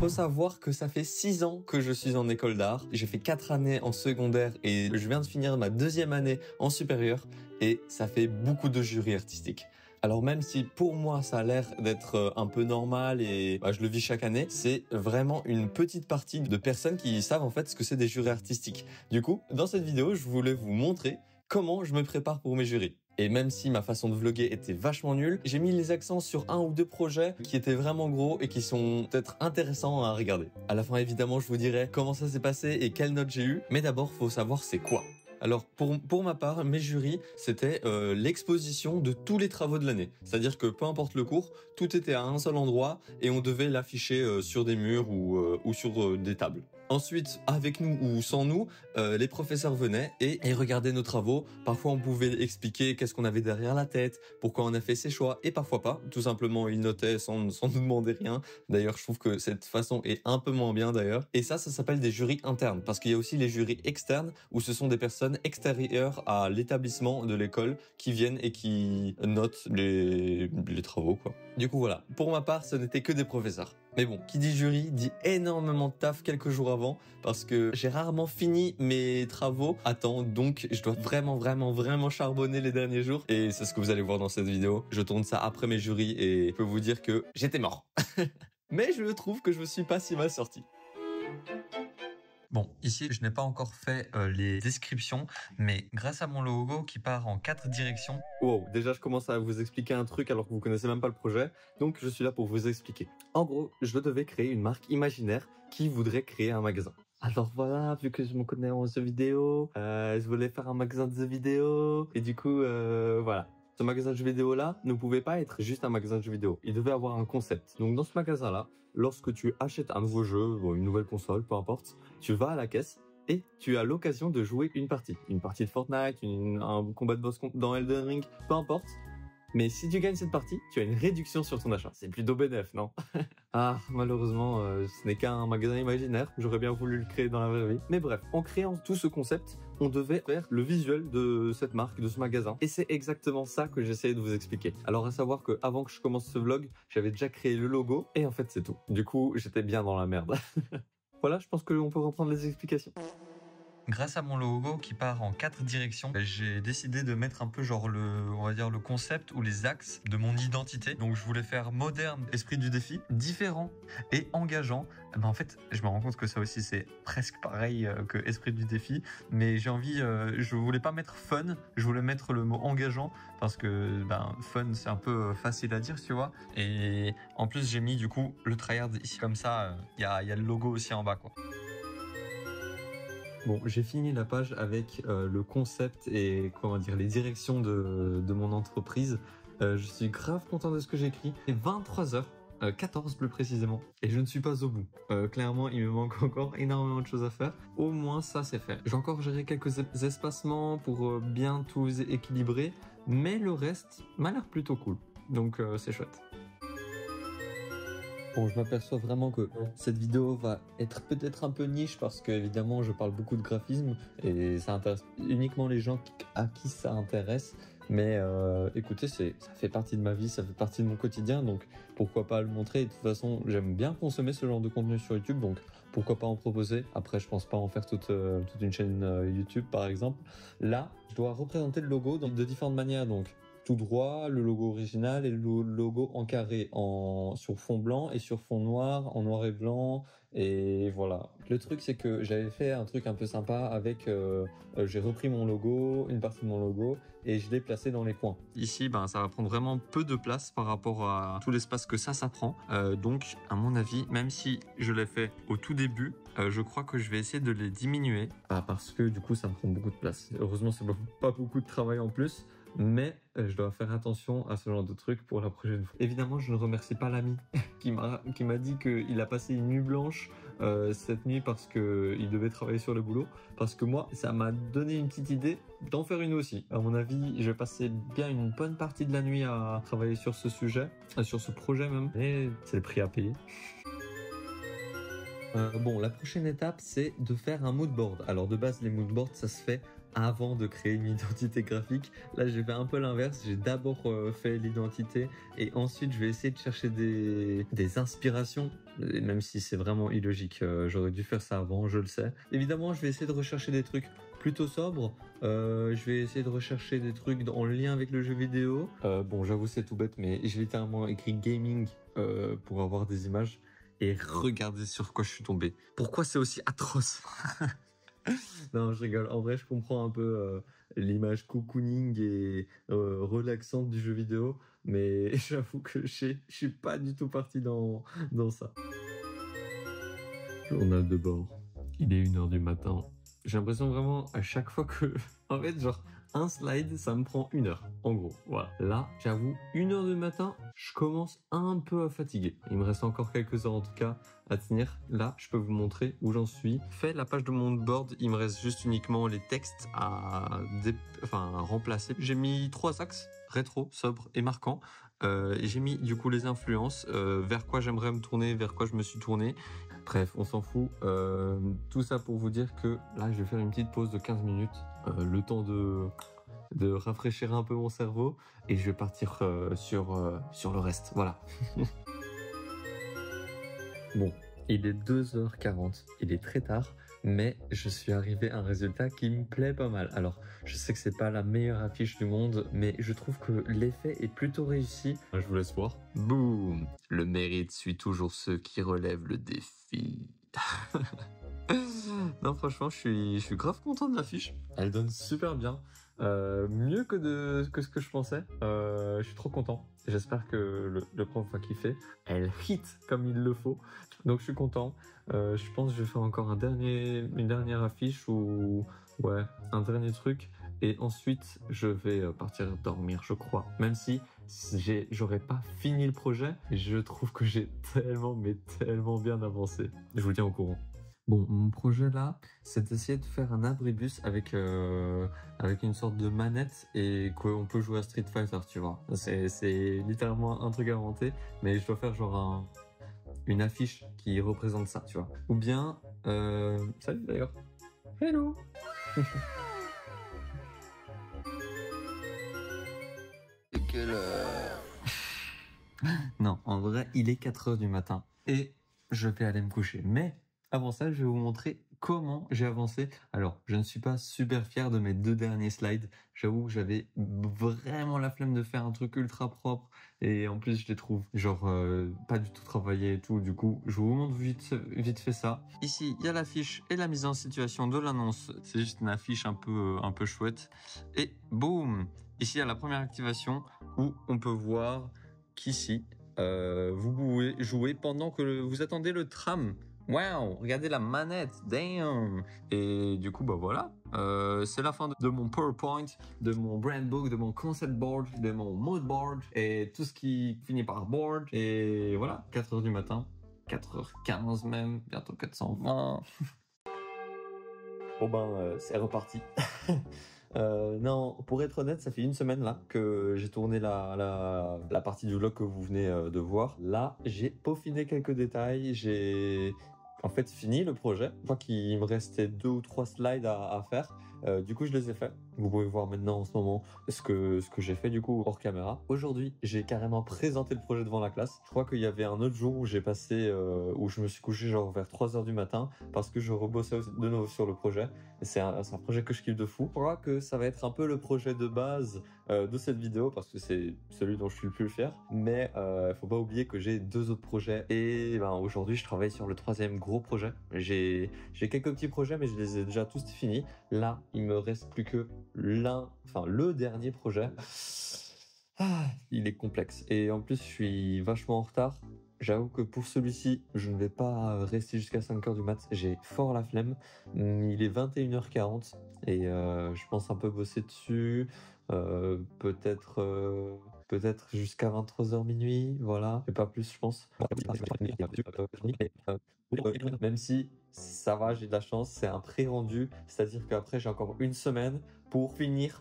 Faut savoir que ça fait 6 ans que je suis en école d'art. J'ai fait 4 années en secondaire et je viens de finir ma 2e année en supérieur et ça fait beaucoup de jurys artistiques. Alors même si pour moi ça a l'air d'être un peu normal et je le vis chaque année, c'est vraiment une petite partie de personnes qui savent en fait ce que c'est des jurys artistiques. Du coup, dans cette vidéo, je voulais vous montrer comment je me prépare pour mes jurys. Et même si ma façon de vlogger était vachement nulle, j'ai mis les accents sur 1 ou 2 projets qui étaient vraiment gros et qui sont peut-être intéressants à regarder. À la fin, évidemment, je vous dirai comment ça s'est passé et quelle note j'ai eu. Mais d'abord, faut savoir c'est quoi. Alors pour ma part, mes jurys, c'était l'exposition de tous les travaux de l'année. C'est-à-dire que peu importe le cours, tout était à un seul endroit et on devait l'afficher sur des murs ou sur des tables. Ensuite, avec nous ou sans nous, les professeurs venaient et regardaient nos travaux. Parfois, on pouvait expliquer qu'est-ce qu'on avait derrière la tête, pourquoi on a fait ces choix, et parfois pas. Tout simplement, ils notaient sans nous demander rien. D'ailleurs, je trouve que cette façon est un peu moins bien d'ailleurs. Et ça s'appelle des jurys internes, parce qu'il y a aussi les jurys externes, où ce sont des personnes extérieures à l'établissement de l'école qui viennent et qui notent les travaux, quoi. Du coup, voilà. Pour ma part, ce n'était que des professeurs. Mais bon, qui dit jury dit énormément de taf quelques jours avant parce que j'ai rarement fini mes travaux à temps, donc je dois vraiment charbonner les derniers jours et c'est ce que vous allez voir dans cette vidéo. Je tourne ça après mes jurys et je peux vous dire que j'étais mort. Mais je trouve que je me suis pas si mal sorti. Bon, ici, je n'ai pas encore fait les descriptions, mais grâce à mon logo qui part en 4 directions... Wow, déjà je commence à vous expliquer un truc alors que vous connaissez même pas le projet, donc je suis là pour vous expliquer. En gros, je devais créer une marque imaginaire qui voudrait créer un magasin. Alors voilà, vu que je me connais en jeux vidéo, je voulais faire un magasin de jeux vidéo, et du coup, voilà. Ce magasin de jeux vidéo là ne pouvait pas être juste un magasin de jeux vidéo. Il devait avoir un concept. Donc dans ce magasin là, lorsque tu achètes un nouveau jeu, une nouvelle console, peu importe, tu vas à la caisse et tu as l'occasion de jouer une partie. Une partie de Fortnite, un combat de boss dans Elden Ring, peu importe. Mais si tu gagnes cette partie, tu as une réduction sur ton achat. C'est plutôt bénef, non? Ah, malheureusement, ce n'est qu'un magasin imaginaire. J'aurais bien voulu le créer dans la vraie vie. Mais bref, en créant tout ce concept, on devait faire le visuel de cette marque, de ce magasin. Et c'est exactement ça que j'essayais de vous expliquer. Alors à savoir que avant que je commence ce vlog, j'avais déjà créé le logo. Et en fait, c'est tout. Du coup, j'étais bien dans la merde. Voilà, je pense qu'on peut reprendre les explications. Grâce à mon logo qui part en 4 directions, j'ai décidé de mettre un peu genre on va dire le concept ou les axes de mon identité. Donc je voulais faire moderne, esprit du défi, différent et engageant. En fait, je me rends compte que ça aussi c'est presque pareil que esprit du défi, mais j'ai envie, je voulais pas mettre fun, je voulais mettre le mot engageant parce que fun c'est un peu facile à dire, tu vois. Et en plus j'ai mis du coup le tryhard ici comme ça, il y a le logo aussi en bas, quoi. Bon, j'ai fini la page avec le concept et comment dire les directions de mon entreprise. Je suis grave content de ce que j'ai écrit. C'est 23h14 plus précisément et je ne suis pas au bout. Clairement, il me manque encore énormément de choses à faire. Au moins ça c'est fait. J'ai encore géré quelques espacements pour bien tout équilibrer, mais le reste m'a l'air plutôt cool. Donc c'est chouette. Bon, je m'aperçois vraiment que cette vidéo va être peut-être un peu niche parce que évidemment je parle beaucoup de graphisme et ça intéresse uniquement les gens à qui ça intéresse. Mais écoutez, ça fait partie de ma vie, ça fait partie de mon quotidien, donc pourquoi pas le montrer. Et de toute façon, j'aime bien consommer ce genre de contenu sur YouTube, donc pourquoi pas en proposer. Après, je pense pas en faire toute une chaîne YouTube par exemple. Là, je dois représenter le logo de différentes manières, donc tout droit, le logo original et le logo en carré, sur fond blanc et sur fond noir, en noir et blanc, et voilà. Le truc c'est que j'avais fait un truc un peu sympa avec, j'ai repris mon logo, une partie de mon logo, et je l'ai placé dans les coins. Ici, ça va prendre vraiment peu de place par rapport à tout l'espace que ça prend, donc à mon avis, même si je l'ai fait au tout début, je crois que je vais essayer de les diminuer, parce que du coup ça me prend beaucoup de place. Heureusement, c'est pas beaucoup de travail en plus. Mais je dois faire attention à ce genre de trucs pour la prochaine fois. Évidemment, je ne remercie pas l'ami qui m'a dit qu'il a passé une nuit blanche cette nuit parce qu'il devait travailler sur le boulot. Parce que moi, ça m'a donné une petite idée d'en faire une aussi. À mon avis, je vais passer bien une bonne partie de la nuit à travailler sur ce sujet, sur ce projet même. Et c'est le prix à payer. Bon, la prochaine étape, c'est de faire un mood board. Alors de base, les mood boards, ça se fait avant de créer une identité graphique. Là, j'ai fait un peu l'inverse. J'ai d'abord fait l'identité et ensuite je vais essayer de chercher des inspirations. Et même si c'est vraiment illogique, j'aurais dû faire ça avant, je le sais. Évidemment, je vais essayer de rechercher des trucs plutôt sobres. Je vais essayer de rechercher des trucs en lien avec le jeu vidéo. Bon, j'avoue, c'est tout bête, mais j'ai littéralement écrit gaming pour avoir des images. Et regardez sur quoi je suis tombé. Pourquoi c'est aussi atroce? Non, je rigole. En vrai, je comprends un peu l'image cocooning et relaxante du jeu vidéo, mais j'avoue que je suis pas du tout parti dans ça. Journal de bord. Il est 1h du matin. J'ai l'impression vraiment à chaque fois que... En fait, genre, un slide, ça me prend 1 heure. En gros, voilà. Là, j'avoue, 1h du matin, je commence un peu à fatiguer. Il me reste encore quelques heures en tout cas à tenir. Là, je peux vous montrer où j'en suis. Fait la page de mon board, il me reste juste uniquement les textes à remplacer. J'ai mis 3 axes, rétro, sobre et marquant. J'ai mis du coup les influences, vers quoi j'aimerais me tourner, vers quoi je me suis tourné. Bref, on s'en fout. Tout ça pour vous dire que là, je vais faire une petite pause de 15 minutes, le temps de rafraîchir un peu mon cerveau, et je vais partir sur le reste. Voilà. Bon, il est 2h40, il est très tard, mais je suis arrivé à un résultat qui me plaît pas mal. Alors, je sais que c'est pas la meilleure affiche du monde, mais je trouve que l'effet est plutôt réussi. Je vous laisse voir. Boum! Le mérite suit toujours ceux qui relèvent le défi. Non, franchement, je suis grave content de l'affiche. Elle donne super bien. Mieux que ce que je pensais. Je suis trop content. J'espère que le prof va kiffer. Elle hit comme il le faut. Donc je suis content. Je pense que je vais faire encore une dernière affiche ou ouais, un dernier truc. Et ensuite, je vais partir dormir, je crois. Même si j'aurais pas fini le projet, je trouve que j'ai tellement, mais tellement bien avancé. Je vous tiens au courant. Bon, mon projet là, c'est d'essayer de faire un abribus avec une sorte de manette et qu'on peut jouer à Street Fighter, tu vois. C'est littéralement un truc inventé, mais je dois faire genre une affiche qui représente ça, tu vois. Ou bien, salut d'ailleurs. Hello. C'est quelle heure? Non, en vrai, il est 4h du matin et je vais aller me coucher. Mais avant ça, je vais vous montrer comment j'ai avancé. Alors, je ne suis pas super fier de mes 2 derniers slides. J'avoue que j'avais vraiment la flemme de faire un truc ultra propre. Et en plus, je les trouve genre pas du tout travaillés et tout. Du coup, je vous montre vite fait ça. Ici, il y a l'affiche et la mise en situation de l'annonce. C'est juste une affiche un peu chouette. Et boum! Ici, il y a la première activation où on peut voir qu'ici, vous pouvez jouer pendant que vous attendez le tram. Wow, regardez la manette, damn! Et du coup, bah voilà, c'est la fin de mon PowerPoint, de mon brand book, de mon concept board, de mon mood board, et tout ce qui finit par board. Et voilà, 4h du matin, 4h15 même, bientôt 420. Bon ben, c'est reparti. Non, pour être honnête, ça fait 1 semaine là que j'ai tourné la partie du vlog que vous venez de voir. Là, j'ai peaufiné quelques détails, j'ai en fait fini le projet. Je crois qu'il me restait 2 ou 3 slides à faire. Du coup, je les ai faits. Vous pouvez voir maintenant en ce moment ce que j'ai fait du coup hors caméra. Aujourd'hui, j'ai carrément présenté le projet devant la classe. Je crois qu'il y avait un autre jour où j'ai passé, où je me suis couché genre vers 3h du matin parce que je rebossais de nouveau sur le projet. C'est un projet que je kiffe de fou. Je crois que ça va être un peu le projet de base de cette vidéo parce que c'est celui dont je suis le plus fier. Mais faut pas oublier que j'ai 2 autres projets et ben aujourd'hui je travaille sur le 3e gros projet. J'ai quelques petits projets mais je les ai déjà tous finis. Là, il me reste plus que le dernier projet. Il est complexe et en plus je suis vachement en retard. J'avoue que pour celui-ci, je ne vais pas rester jusqu'à 5h du mat. J'ai fort la flemme. Il est 21h40 et je pense un peu bosser dessus. Peut-être jusqu'à 23h minuit, voilà. Et pas plus, je pense. Même si ça va, j'ai de la chance, c'est un pré-rendu. C'est-à-dire qu'après, j'ai encore 1 semaine pour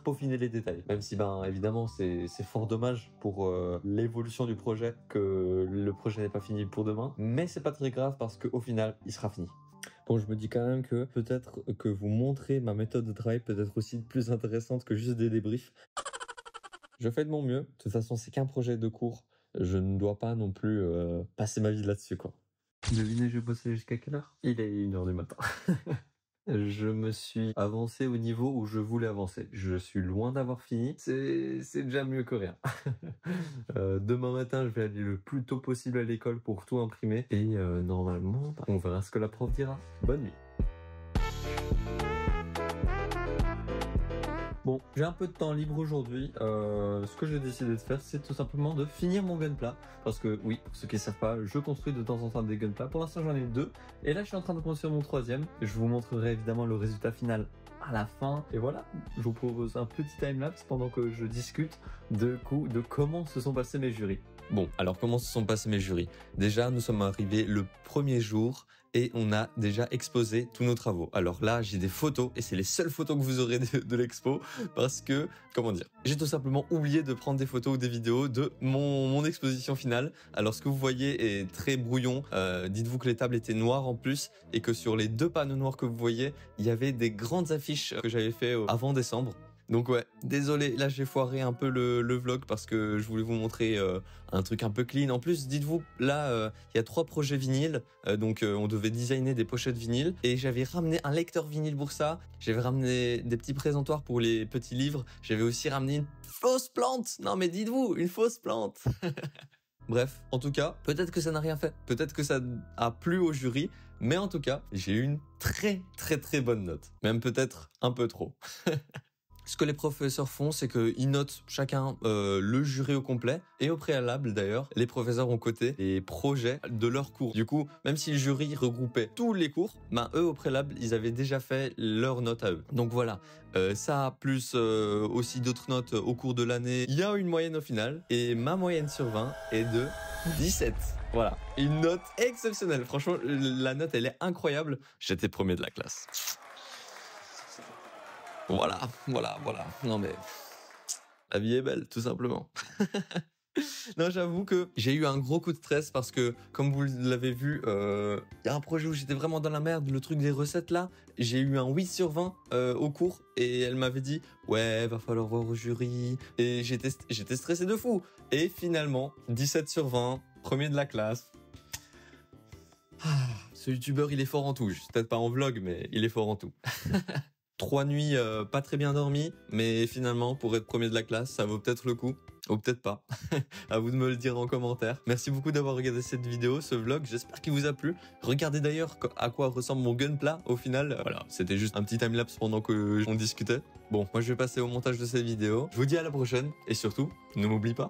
peaufiner les détails. Même si, ben, évidemment, c'est fort dommage pour l'évolution du projet que le projet n'est pas fini pour demain. Mais c'est pas très grave parce qu'au final, il sera fini. Bon, je me dis quand même que peut-être que vous montrer ma méthode de travail peut être aussi plus intéressante que juste des débriefs. Je fais de mon mieux. De toute façon, c'est qu'un projet de cours. Je ne dois pas non plus passer ma vie là-dessus, quoi. Devinez, je bossais jusqu'à quelle heure? Il est 1h du matin. Je me suis avancé au niveau où je voulais avancer. Je suis loin d'avoir fini. C'est déjà mieux que rien. Demain matin, je vais aller le plus tôt possible à l'école pour tout imprimer. Et normalement, on verra ce que la prof dira. Bonne nuit. Bon, j'ai un peu de temps libre aujourd'hui. Ce que j'ai décidé de faire, c'est tout simplement de finir mon gunpla. Parce que oui, pour ceux qui ne savent pas, je construis de temps en temps des gunpla. Pour l'instant, j'en ai 2. Et là, je suis en train de construire mon 3e. Je vous montrerai évidemment le résultat final à la fin. Et voilà, je vous propose un petit timelapse pendant que je discute de comment se sont passés mes jurys. Bon, alors comment se sont passés mes jurys? Déjà, nous sommes arrivés le premier jour et on a déjà exposé tous nos travaux. Alors là, j'ai des photos et c'est les seules photos que vous aurez de l'expo parce que, comment dire, j'ai tout simplement oublié de prendre des photos ou des vidéos de mon exposition finale. Alors ce que vous voyez est très brouillon. Dites-vous que les tables étaient noires en plus et que sur les 2 panneaux noirs que vous voyez, il y avait des grandes affiches que j'avais fait avant décembre. Donc ouais, désolé, là j'ai foiré un peu le vlog parce que je voulais vous montrer un truc un peu clean. En plus, dites-vous, là, il y a 3 projets vinyles, donc on devait designer des pochettes vinyles. Et j'avais ramené un lecteur vinyle pour ça, j'avais ramené des petits présentoirs pour les petits livres, j'avais aussi ramené une fausse plante. Non mais dites-vous, une fausse plante. Bref, en tout cas, peut-être que ça n'a rien fait, peut-être que ça a plu au jury, mais en tout cas, j'ai eu une très bonne note. Même peut-être un peu trop. Ce que les professeurs font, c'est qu'ils notent chacun le jury au complet. Et au préalable, d'ailleurs, les professeurs ont coté les projets de leur cours. Du coup, même si le jury regroupait tous les cours, ben eux, au préalable, ils avaient déjà fait leurs notes à eux. Donc voilà, ça, plus aussi d'autres notes au cours de l'année. Il y a une moyenne au final. Et ma moyenne sur 20 est de 17. Voilà, une note exceptionnelle. Franchement, la note, elle est incroyable. J'étais premier de la classe. Voilà. Non mais, la vie est belle, tout simplement. Non, j'avoue que j'ai eu un gros coup de stress parce que, comme vous l'avez vu, il y a un projet où j'étais vraiment dans la merde, le truc des recettes là. J'ai eu un 8 sur 20 au cours et elle m'avait dit « Ouais, va falloir voir au jury ». Et j'étais stressé de fou. Et finalement, 17 sur 20, premier de la classe. Ce youtubeur, il est fort en tout. Peut-être pas en vlog, mais il est fort en tout. 3 nuits pas très bien dormies, mais finalement, pour être premier de la classe, ça vaut peut-être le coup. Ou peut-être pas. À vous de me le dire en commentaire. Merci beaucoup d'avoir regardé cette vidéo, ce vlog. J'espère qu'il vous a plu. Regardez d'ailleurs à quoi ressemble mon gunpla au final. Voilà, c'était juste un petit timelapse pendant qu'on discutait. Bon, moi je vais passer au montage de cette vidéo. Je vous dis à la prochaine. Et surtout, ne m'oublie pas.